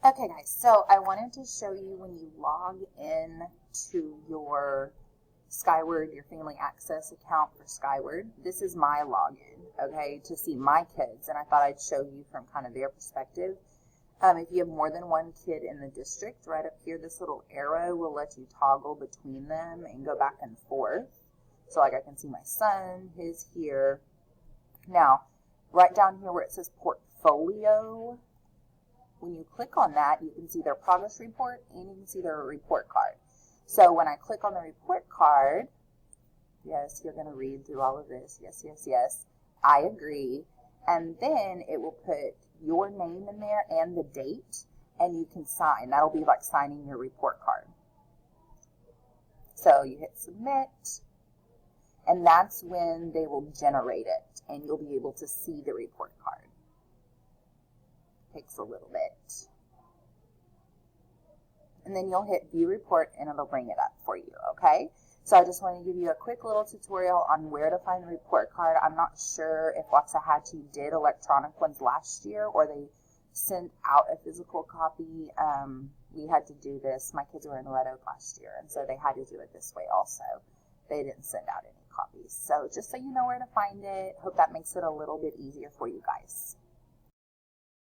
Okay guys, so I wanted to show you when you log in to your Skyward, your family access account for Skyward. This is my login, okay, to see my kids, and I thought I'd show you from kind of their perspective. If you have more than one kid in the district, right up here, this little arrow will let you toggle between them and go back and forth. So like I can see my son, his here. Now, right down here where it says portfolio, when you click on that, you can see their progress report and you can see their report card. So when I click on the report card, yes, you're going to read through all of this. Yes, yes, yes. I agree. And then it will put your name in there and the date, and you can sign. That'll be like signing your report card. So you hit submit, and that's when they will generate it, and you'll be able to see the report card. Takes a little bit. And then you'll hit view report and it'll bring it up for you, okay? So I just want to give you a quick little tutorial on where to find the report card. I'm not sure if Waxahachie did electronic ones last year or they sent out a physical copy. We had to do this. My kids were in Red Oak last year, and so they had to do it this way also. They didn't send out any copies. So just so you know where to find it, hope that makes it a little bit easier for you guys.